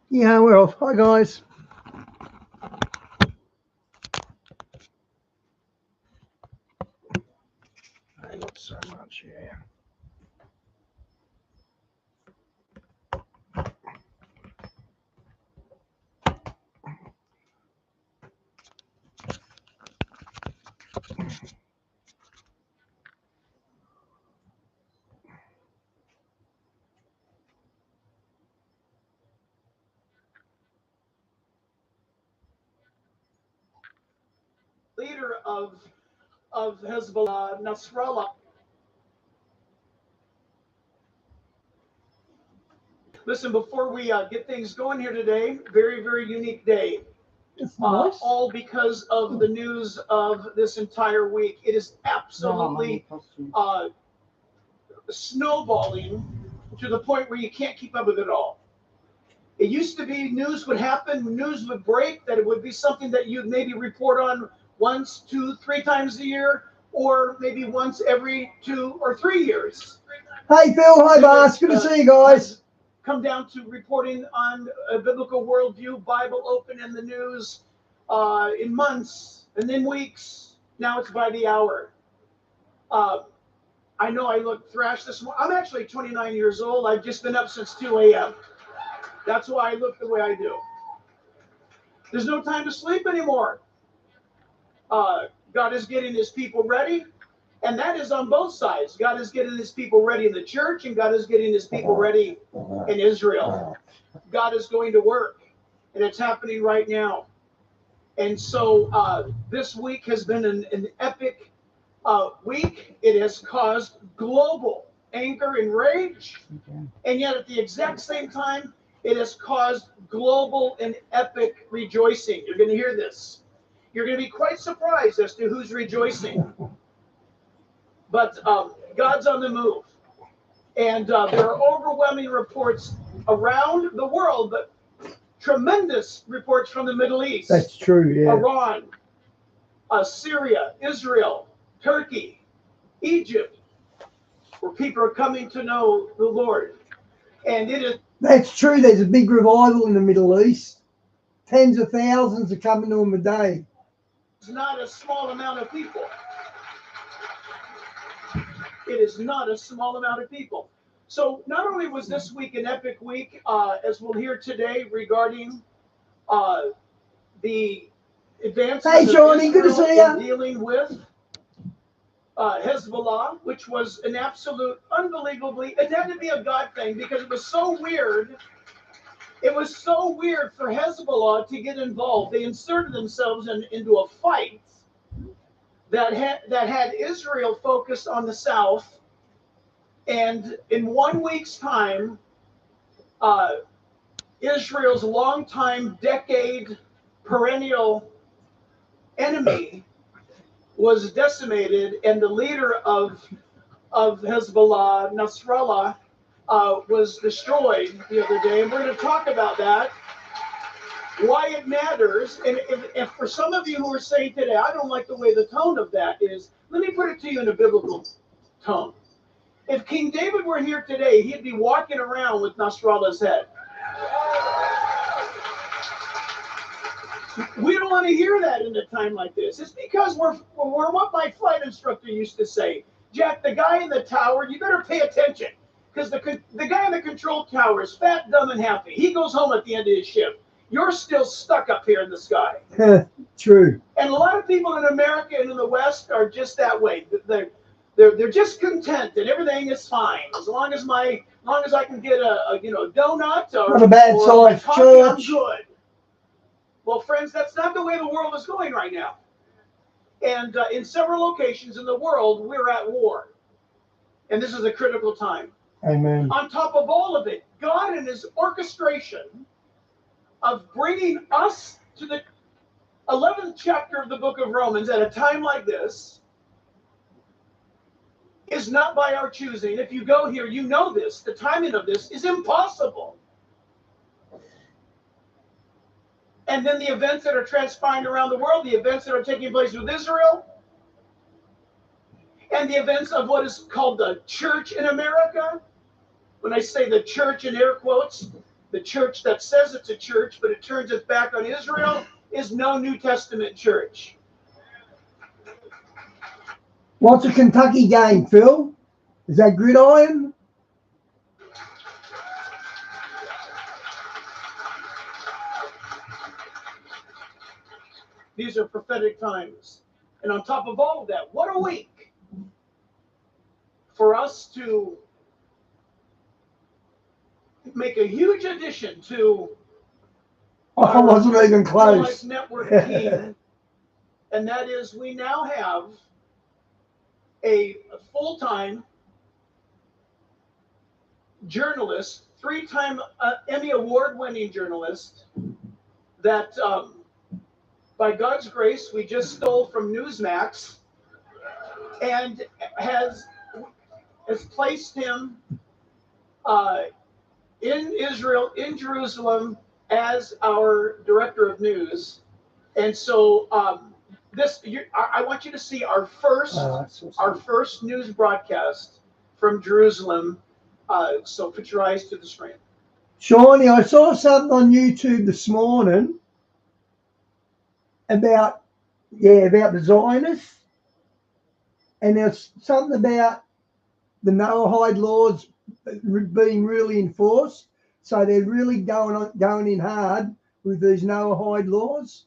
Yeah, we're off. Hi, guys. I got so much here. Leader of Hezbollah, Nasrallah. Listen, before we get things going here today, very, very unique day. It's nice. All because of the news of this entire week. It is absolutely snowballing to the point where you can't keep up with it all. It used to be news would happen, news would break, that it would be something that you'd maybe report on once, 2, 3 times a year, or maybe once every 2 or 3 years. Hey, Phil. Hi, Bas. Good to see you guys. Come down to reporting on a biblical worldview, Bible open in the news in months and then weeks. Now it's by the hour. I know I look thrashed this morning. I'm actually 29 years old. I've just been up since 2 a.m. That's why I look the way I do. There's no time to sleep anymore. God is getting his people ready, and that is on both sides. God is getting his people ready in the church, and God is getting his people ready in Israel. God is going to work, and it's happening right now. And so this week has been an epic week. It has caused global anger and rage, and yet at the exact same time, it has caused global and epic rejoicing. You're going to hear this. You're going to be quite surprised as to who's rejoicing. But God's on the move. And there are overwhelming reports around the world, but tremendous reports from the Middle East. That's true, yeah. Iran, Syria, Israel, Turkey, Egypt, where people are coming to know the Lord. And it is. That's true. There's a big revival in the Middle East. Tens of thousands are coming to them a day. It's not a small amount of people. It is not a small amount of people. So not only was this week an epic week, as we'll hear today regarding the advances Hey, Johnny, good to see you. Dealing with Hezbollah, which was an absolute, unbelievably, it had to be a God thing because it was so weird. It was so weird for Hezbollah to get involved. They inserted themselves into a fight that had Israel focused on the south, and in 1 week's time, Israel's longtime, decade, perennial enemy was decimated, and the leader of Hezbollah, Nasrallah, was destroyed the other day, and we're going to talk about that. Why it matters, and if for some of you who are saying today, I don't like the way the tone of that is, let me put it to you in a biblical tone. If King David were here today, he'd be walking around with Nasrallah's head. We don't want to hear that in a time like this. It's because we're what my flight instructor used to say. Jack, the guy in the tower, you better pay attention, because the guy in the control tower is fat, dumb, and happy. He goes home at the end of his shift. You're still stuck up here in the sky. True. And a lot of people in America and in the West are just that way. They're just content and everything is fine as long as I can get a donut or not a bad size coffee, I'm church. good. Well, friends, that's not the way the world is going right now. And in several locations in the world, we're at war, and this is a critical time. Amen. On top of all of it, God in his orchestration of bringing us to the 11th chapter of the book of Romans at a time like this is not by our choosing. If you go here, you know this. The timing of this is impossible. And then the events that are transpiring around the world, the events that are taking place with Israel, and the events of what is called the church in America. When I say the church in air quotes, The church that says it's a church, but it turns its back on Israel, is no New Testament church. What's a Kentucky game, Phil? Is that gridiron? These are prophetic times. And on top of all of that, what a week for us to make a huge addition to I wasn't even close. Network team. And that is, we now have a full-time journalist, three-time Emmy award-winning journalist that, by God's grace, we just stole from Newsmax and has placed him in Israel, in Jerusalem, as our director of news. And so I want you to see our first news broadcast from Jerusalem. So put your eyes to the screen. Shawnee, I saw something on YouTube this morning about the Zionists, and there's something about the Noahide laws being really enforced. So they're really going in hard with these Noahide laws.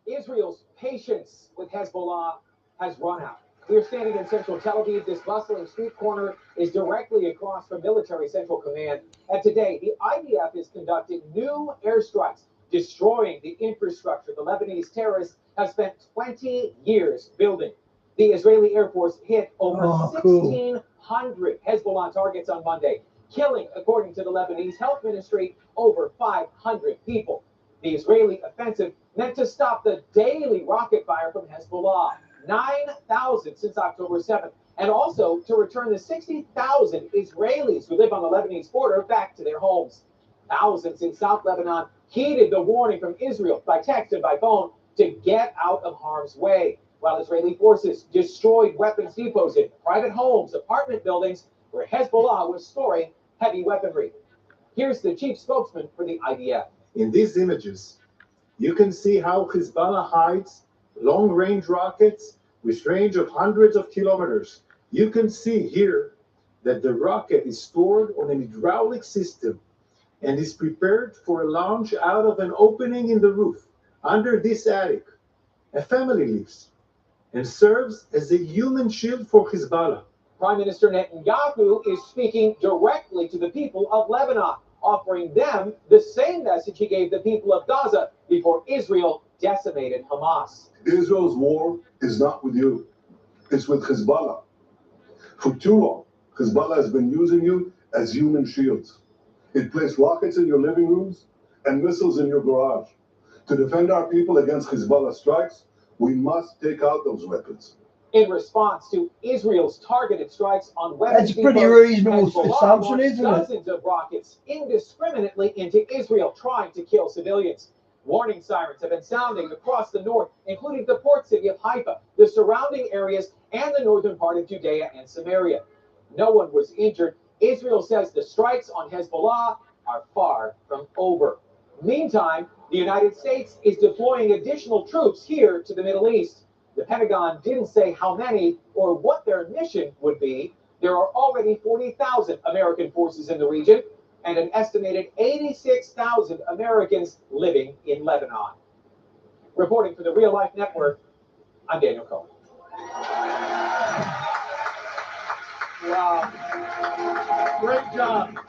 Israel's patience with Hezbollah has run out. We're standing in central Tel Aviv. This bustling street corner is directly across from military central command. And today, the IDF is conducting new airstrikes, destroying the infrastructure the Lebanese terrorists have spent 20 years building. The Israeli Air Force hit over 1,600 Hezbollah targets on Monday, killing, according to the Lebanese Health Ministry, over 500 people. The Israeli offensive meant to stop the daily rocket fire from Hezbollah, 9,000 since October 7th, and also to return the 60,000 Israelis who live on the Lebanese border back to their homes. Thousands in South Lebanon heeded the warning from Israel by text and by phone to get out of harm's way, while Israeli forces destroyed weapons depots in private homes, apartment buildings, where Hezbollah was storing heavy weaponry. Here's the chief spokesman for the IDF. In these images, you can see how Hezbollah hides long-range rockets with range of hundreds of kilometers. You can see here that the rocket is stored on an hydraulic system and is prepared for a launch out of an opening in the roof. Under this attic, a family lives and serves as a human shield for Hezbollah. Prime Minister Netanyahu is speaking directly to the people of Lebanon, offering them the same message he gave the people of Gaza before Israel decimated Hamas. Israel's war is not with you. It's with Hezbollah. For too long, Hezbollah has been using you as human shields. It placed rockets in your living rooms and missiles in your garage. To defend our people against Hezbollah strikes, we must take out those weapons. In response to Israel's targeted strikes on weapons, that's a pretty reasonable assumption, isn't it? Dozens of rockets indiscriminately into Israel, trying to kill civilians. Warning sirens have been sounding across the north, including the port city of Haifa, the surrounding areas, and the northern part of Judea and Samaria. No one was injured. Israel says the strikes on Hezbollah are far from over. Meantime, the United States is deploying additional troops here to the Middle East. The Pentagon didn't say how many or what their mission would be. There are already 40,000 American forces in the region and an estimated 86,000 Americans living in Lebanon. Reporting for the Real Life Network, I'm Daniel Cohen. Wow. Great job.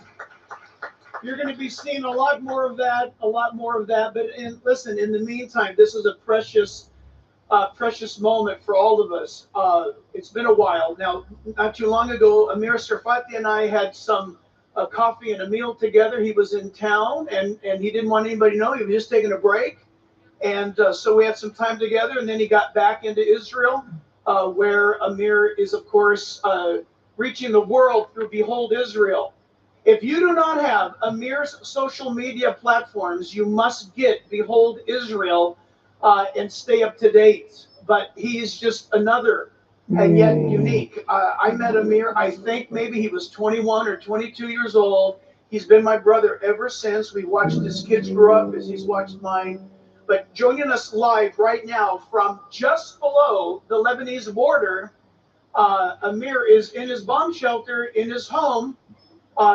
You're going to be seeing a lot more of that. But listen, in the meantime, this is a precious moment for all of us. It's been a while. Now, not too long ago, Amir Sarfati and I had some coffee and a meal together. He was in town, and he didn't want anybody to know. He was just taking a break. And so we had some time together, and then he got back into Israel, where Amir is, of course, reaching the world through Behold Israel. If you do not have Amir's social media platforms, you must get Behold Israel and stay up to date. But he's just another and yet unique. I met Amir, I think maybe he was 21 or 22 years old. He's been my brother ever since. We watched his kids grow up as he's watched mine. But joining us live right now from just below the Lebanese border, Amir is in his bomb shelter in his home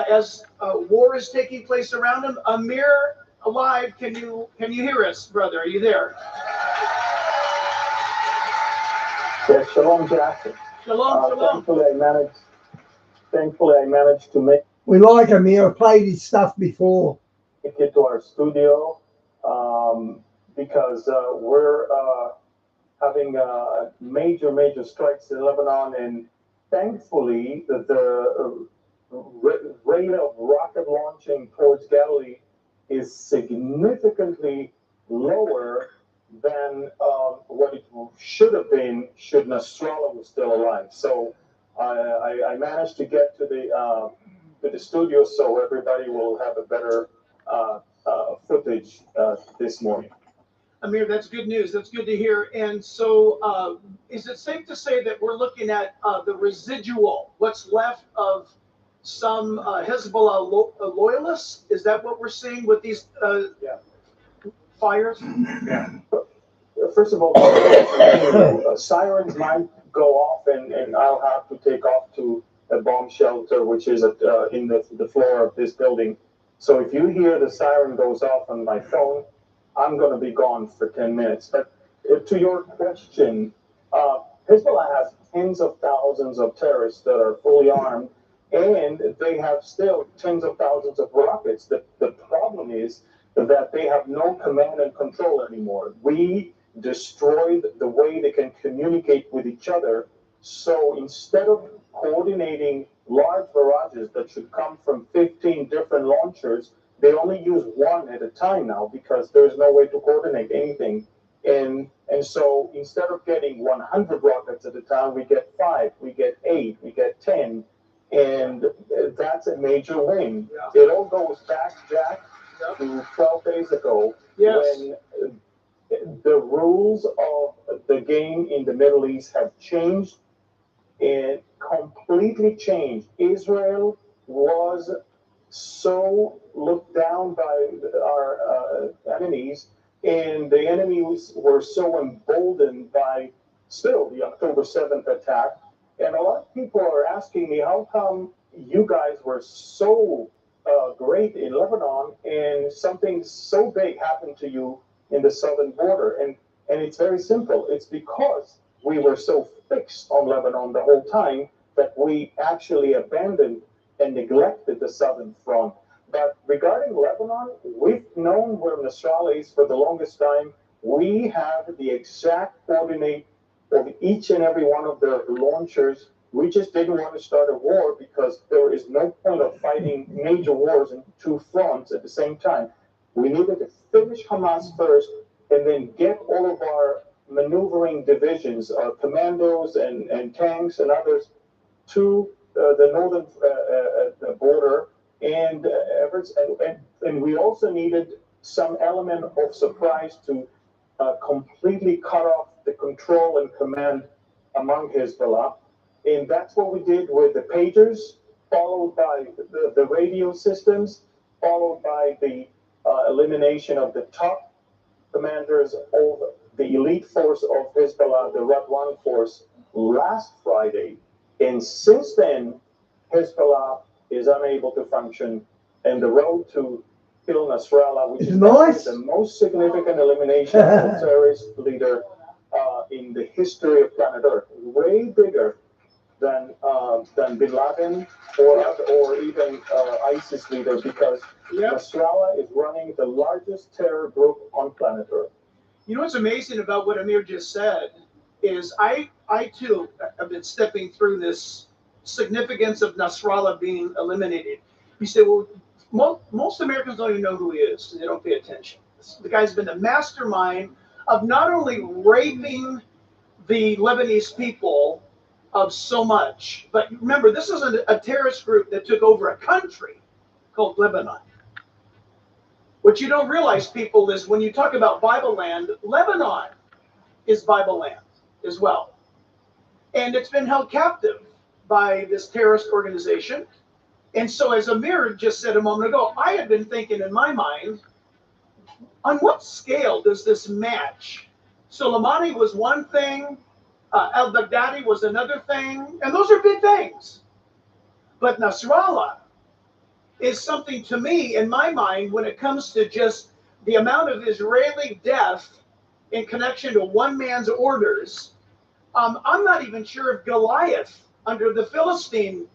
as war is taking place around him. Amir, alive, can you hear us, brother? Are you there? Yes, shalom, Jack. Shalom, shalom. Thankfully, I managed to make We like Amir. I played his stuff before. it to our studio because we're having major strikes in Lebanon, and thankfully, the rate of rocket launching towards Galilee is significantly lower than what it should have been should Nasrallah was still alive. So I managed to get to the studio, so everybody will have a better footage this morning. Amir, that's good news. That's good to hear. And so is it safe to say that we're looking at the residual, what's left of some Hezbollah loyalists? Is that what we're seeing with these fires? Yeah. First of all, sirens might go off, and I'll have to take off to a bomb shelter, which is in the floor of this building. So if you hear the siren goes off on my phone, I'm going to be gone for 10 minutes. But to your question, Hezbollah has tens of thousands of terrorists that are fully armed, and they have still tens of thousands of rockets. The problem is that they have no command and control anymore. We destroyed the way they can communicate with each other. So instead of coordinating large barrages that should come from 15 different launchers, they only use one at a time now because there's no way to coordinate anything. And so instead of getting 100 rockets at a time, we get 5, we get 8, we get 10. And that's a major win. Yeah. It all goes back, Jack, to 12 days ago, when the rules of the game in the Middle East have changed and completely changed. Israel was so looked down by our enemies, and the enemies were so emboldened by still the October 7th attack. And a lot of people are asking me, how come you guys were so great in Lebanon and something so big happened to you in the southern border? And it's very simple. It's because we were so fixed on Lebanon the whole time that we actually abandoned and neglected the southern front. But regarding Lebanon, we've known where Nasrallah is for the longest time. We have the exact coordinate of each and every one of their launchers. We just didn't want to start a war because there is no point of fighting major wars in two fronts at the same time. We needed to finish Hamas first and then get all of our maneuvering divisions, our commandos and tanks and others to the northern border, and we also needed some element of surprise to completely cut off the control and command among Hezbollah. And that's what we did with the pagers, followed by the radio systems, followed by the elimination of the top commanders of the elite force of Hezbollah, the Radwan force, last Friday. And since then, Hezbollah is unable to function, and the road to kill Nasrallah, which is the most significant elimination of a terrorist leader in the history of planet Earth, way bigger than Bin Laden or even ISIS leader, because Nasrallah is running the largest terror group on planet Earth. You know what's amazing about what Amir just said is I too have been stepping through this significance of Nasrallah being eliminated. You say, well, most Americans don't even know who he is. They don't pay attention. The guy's been the mastermind of not only raping the Lebanese people of so much, but remember, this is a terrorist group that took over a country called Lebanon. What you don't realize, people, is when you talk about Bible land, Lebanon is Bible land as well. And it's been held captive by this terrorist organization. And so, as Amir just said a moment ago, I had been thinking in my mind, on what scale does this match? Soleimani was one thing, al-Baghdadi was another thing, and those are big things. But Nasrallah is something to me, in my mind, when it comes to just the amount of Israeli death in connection to one man's orders. I'm not even sure if Goliath under the Philistine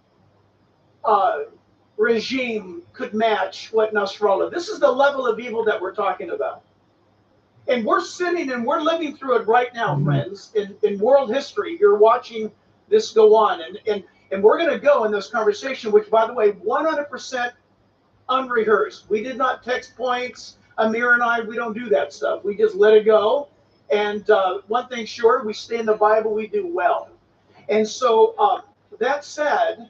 regime could match what Nasrallah. This is the level of evil that we're talking about. And we're sitting and we're living through it right now, friends, in world history. You're watching this go on. And we're going to go in this conversation, which, by the way, 100% unrehearsed. We did not text points. Amir and I, we don't do that stuff. We just let it go. And one thing sure, we stay in the Bible, we do well. And so that said,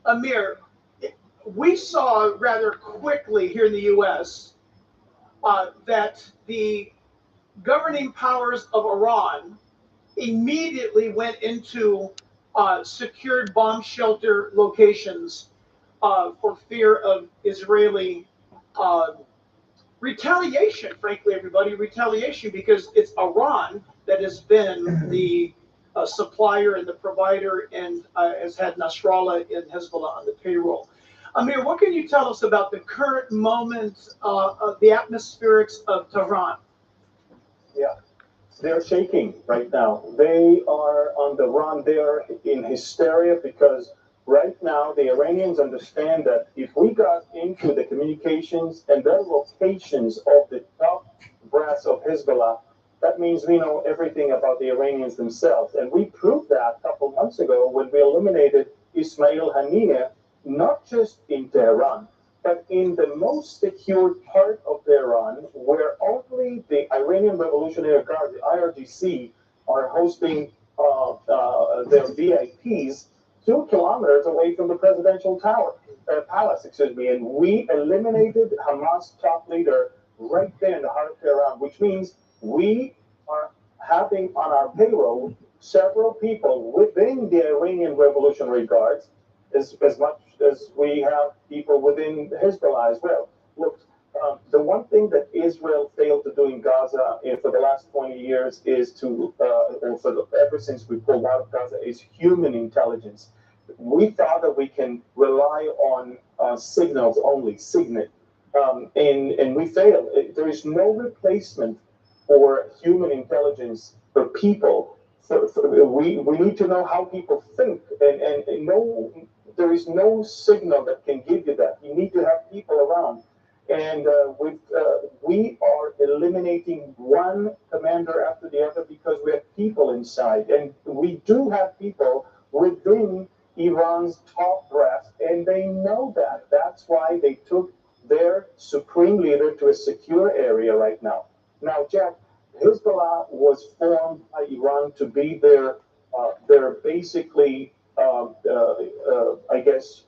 Amir, we saw rather quickly here in the U.S. That the governing powers of Iran immediately went into secured bomb shelter locations for fear of Israeli retaliation, frankly, everybody, retaliation, because it's Iran that has been the supplier and the provider and has had Nasrallah and Hezbollah on the payroll. Amir, what can you tell us about the current moment of the atmospherics of Tehran? Yeah, they're shaking right now. They are on the run. They are in hysteria because right now the Iranians understand that if we got into the communications and the locations of the top brass of Hezbollah, that means we know everything about the Iranians themselves. And we proved that a couple months ago when we eliminated Ismail Haniyeh, not just in Tehran, but in the most secure part of Tehran, where only the Iranian Revolutionary Guard, the IRGC, are hosting their VIPs 2 kilometers away from the presidential palace, and we eliminated Hamas top leader right there in the heart of Tehran, which means we are having on our payroll several people within the Iranian Revolutionary Guards, as much as we have people within Hezbollah as well. Look, the one thing that Israel failed to do in Gaza for the last 20 years is ever since we pulled out of Gaza, is human intelligence. We thought that we can rely on signals only, SIGINT, and we failed. There is no replacement for human intelligence for people. We need to know how people think, and there is no signal that can give you that. You need to have people around. And we are eliminating one commander after the other because we have people inside. And we do have people within Iran's top brass, and they know that. That's why they took their supreme leader to a secure area right now. Now, Jack, Hezbollah was formed by Iran to be their basically, I guess,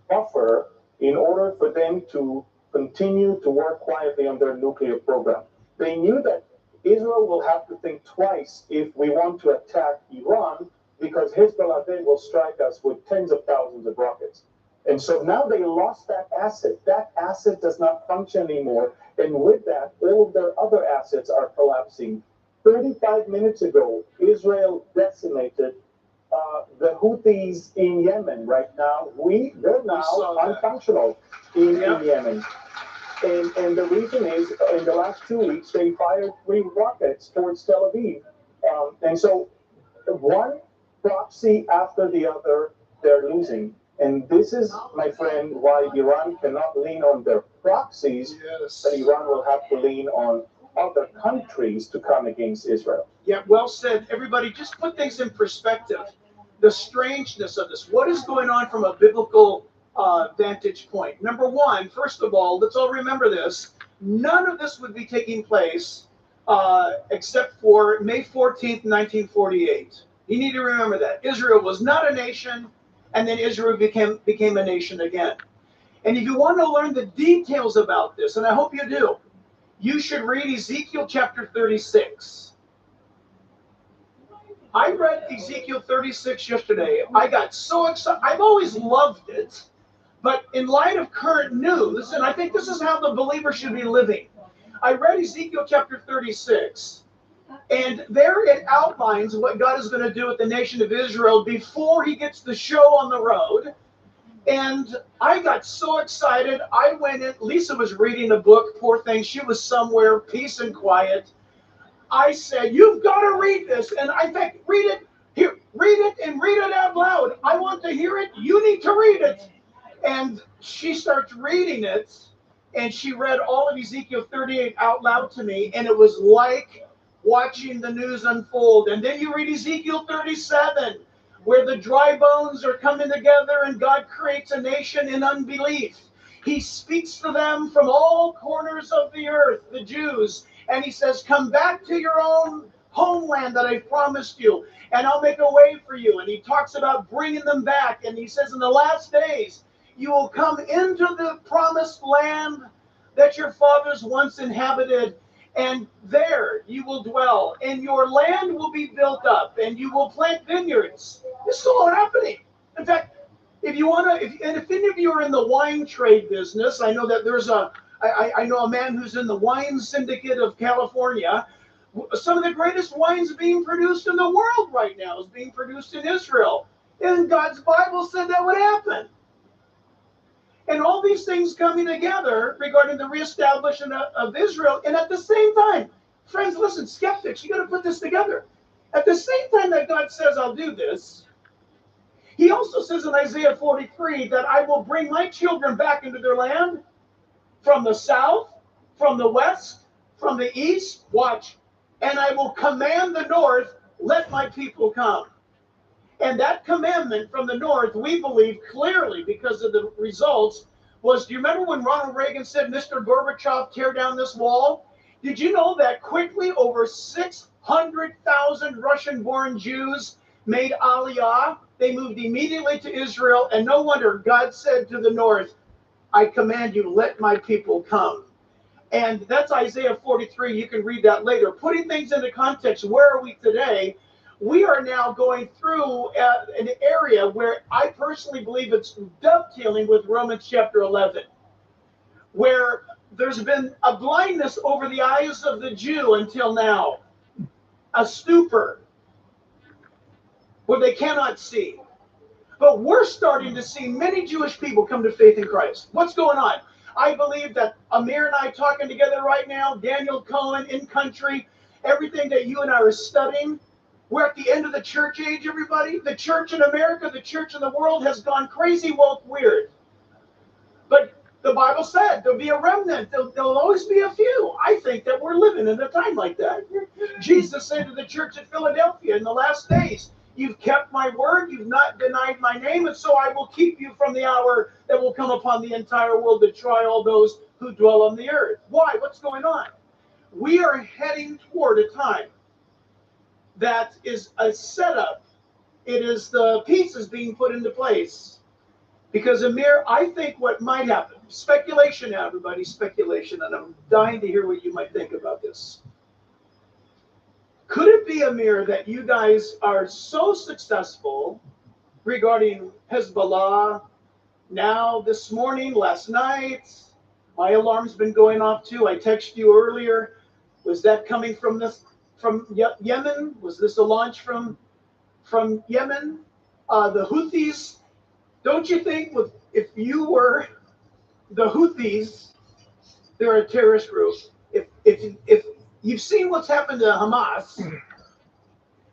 buffer in order for them to continue to work quietly on their nuclear program. They knew that Israel will have to think twice if we want to attack Iran, because Hezbollah then will strike us with tens of thousands of rockets. And so now they lost that asset. That asset does not function anymore. And with that, all of their other assets are collapsing. 35 minutes ago, Israel decimated the Houthis in Yemen right now. They're now unfunctional in Yemen. And the reason is, in the last 2 weeks, they fired 3 rockets towards Tel Aviv. And so one proxy after the other, they're losing. And this is, my friend, why Iran cannot lean on their proxies, but Iran will have to lean on other countries to come against Israel. Yeah, well said. Everybody, just put things in perspective. The strangeness of this. What is going on from a biblical vantage point? Number one, first of all, let's all remember this. None of this would be taking place except for May 14th, 1948. You need to remember that. Israel was not a nation, and then Israel became a nation again. And if you want to learn the details about this, and I hope you do, you should read Ezekiel chapter 36. I read Ezekiel 36 yesterday. I got so excited. I've always loved it. But in light of current news, and I think this is how the believer should be living, I read Ezekiel chapter 36, and there it outlines what God is going to do with the nation of Israel before he gets the show on the road. And I got so excited. I went in. Lisa was reading a book, poor thing. She was somewhere, peace and quiet. I said, you've got to read this. And in fact, read it. Here, read it and read it out loud. I want to hear it. You need to read it. And she starts reading it, and she read all of Ezekiel 38 out loud to me, and it was like watching the news unfold. And then you read Ezekiel 37, where the dry bones are coming together, and God creates a nation in unbelief. He speaks to them from all corners of the earth, the Jews, and he says, come back to your own homeland that I promised you, and I'll make a way for you. And he talks about bringing them back, and he says, in the last days, you will come into the promised land that your fathers once inhabited, and there you will dwell, and your land will be built up, and you will plant vineyards. This is all happening. In fact, if you want to, and if any of you are in the wine trade business, I know that I know a man who's in the wine syndicate of California. Some of the greatest wines being produced in the world right now is being produced in Israel. And God's Bible said that would happen. And all these things coming together regarding the reestablishment of Israel. And at the same time, friends, listen, skeptics, you got to put this together. At the same time that God says, I'll do this, he also says in Isaiah 43 that I will bring my children back into their land from the south, from the west, from the east, watch, and I will command the north, let my people come. And that commandment from the north, we believe clearly because of the results, was, do you remember when Ronald Reagan said, Mr. Gorbachev, tear down this wall? Did you know that quickly over 600,000 Russian-born Jews made Aliyah? They moved immediately to Israel, and no wonder God said to the north, I command you, let my people come. And that's Isaiah 43. You can read that later. Putting things into context, where are we today? We are now going through an area where I personally believe it's dovetailing with Romans chapter 11, where there's been a blindness over the eyes of the Jew until now, a stupor where they cannot see. But we're starting to see many Jewish people come to faith in Christ. What's going on? I believe that Amir and I talking together right now, Daniel Cohen, In Country, everything that you and I are studying, we're at the end of the church age, everybody. The church in America, the church in the world has gone crazy, woke, weird. But the Bible said there'll be a remnant. There'll always be a few. I think that we're living in a time like that. Jesus said to the church at Philadelphia in the last days, you've kept my word, you've not denied my name, and so I will keep you from the hour that will come upon the entire world to try all those who dwell on the earth. Why? What's going on? We are heading toward a time that is a setup. It is the pieces being put into place. Because Amir, I think what might happen, speculation now, everybody, speculation, and I'm dying to hear what you might think about this. Could it be, Amir, that you guys are so successful regarding Hezbollah now, this morning, last night? My alarm's been going off too. I texted you earlier. Was that coming from Yemen? Was this a launch from Yemen? The Houthis. Don't you think if you were the Houthis, they're a terrorist group. If you've seen what's happened to Hamas,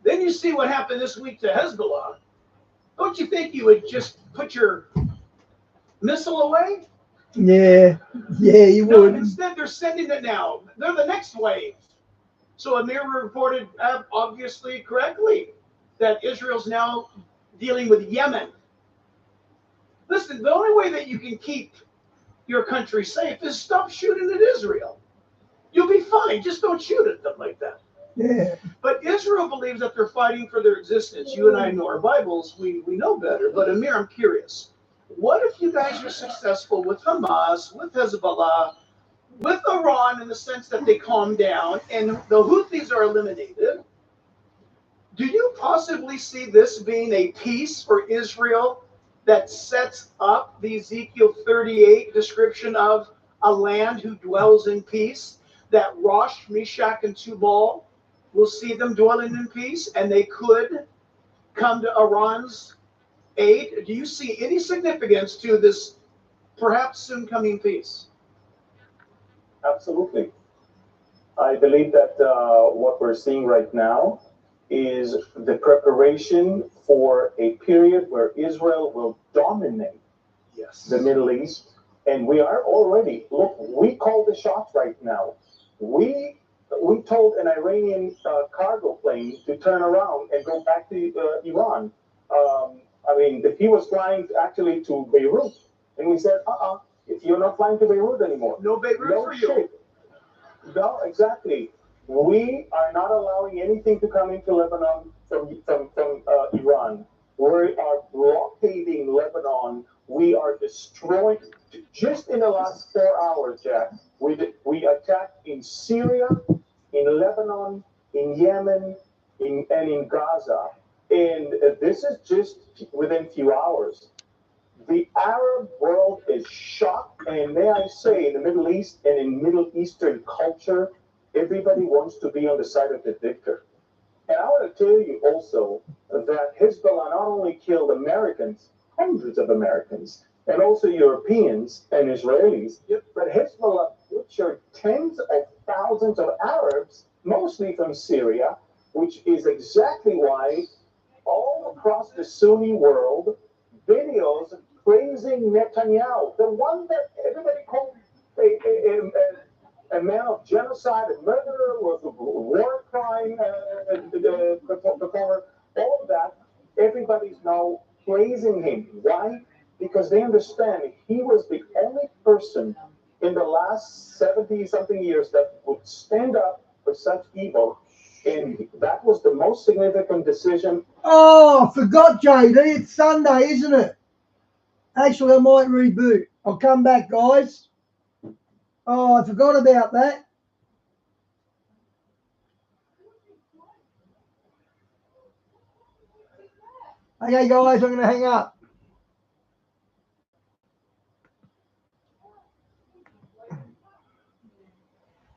then you see what happened this week to Hezbollah. Don't you think you would just put your missile away? Yeah, you No, would. instead, they're sending it now. They're the next wave. So Amir reported, obviously correctly, that Israel's now dealing with Yemen. Listen, the only way that you can keep your country safe is stop shooting at Israel. You'll be fine. Just don't shoot at them like that. Yeah. But Israel believes that they're fighting for their existence. You and I know our Bibles. We know better. But Amir, I'm curious. What if you guys are successful with Hamas, with Hezbollah, with Iran in the sense that they calm down and the Houthis are eliminated? Do you possibly see this being a peace for Israel that sets up the Ezekiel 38 description of a land who dwells in peace? That Rosh, Meshach, and Tubal will see them dwelling in peace, and they could come to Iran's aid. Do you see any significance to this perhaps soon coming peace? Absolutely. I believe that what we're seeing right now is the preparation for a period where Israel will dominate the Middle East. And we are already, look, we call the shots right now. We told an Iranian cargo plane to turn around and go back to Iran. I mean, he was flying actually to Beirut. And we said, if you're not flying to Beirut anymore. No Beirut for you. No, exactly. We are not allowing anything to come into Lebanon from Iran. We are blockading Lebanon. We are destroying. Just in the last 4 hours, Jack, we attacked in Syria, in Lebanon, in Yemen, and in Gaza. And this is just within few hours. The Arab world is shocked, and may I say, in the Middle East and in Middle Eastern culture, everybody wants to be on the side of the victor. And I want to tell you also that Hezbollah not only killed Americans, hundreds of Americans, and also Europeans and Israelis, but Hezbollah butchered tens of thousands of Arabs, mostly from Syria, which is exactly why all across the Sunni world, videos praising Netanyahu, the one that everybody called a man of genocide, a murderer, was a war crime performer, all of that, everybody's now praising him. Why? Because they understand he was the only person in the last 70-something years that would stand up for such evil. And that was the most significant decision. Oh, I forgot, JD. It's Sunday, isn't it? Actually, I might reboot. I'll come back, guys. Oh, I forgot about that. Okay, guys, I'm going to hang up.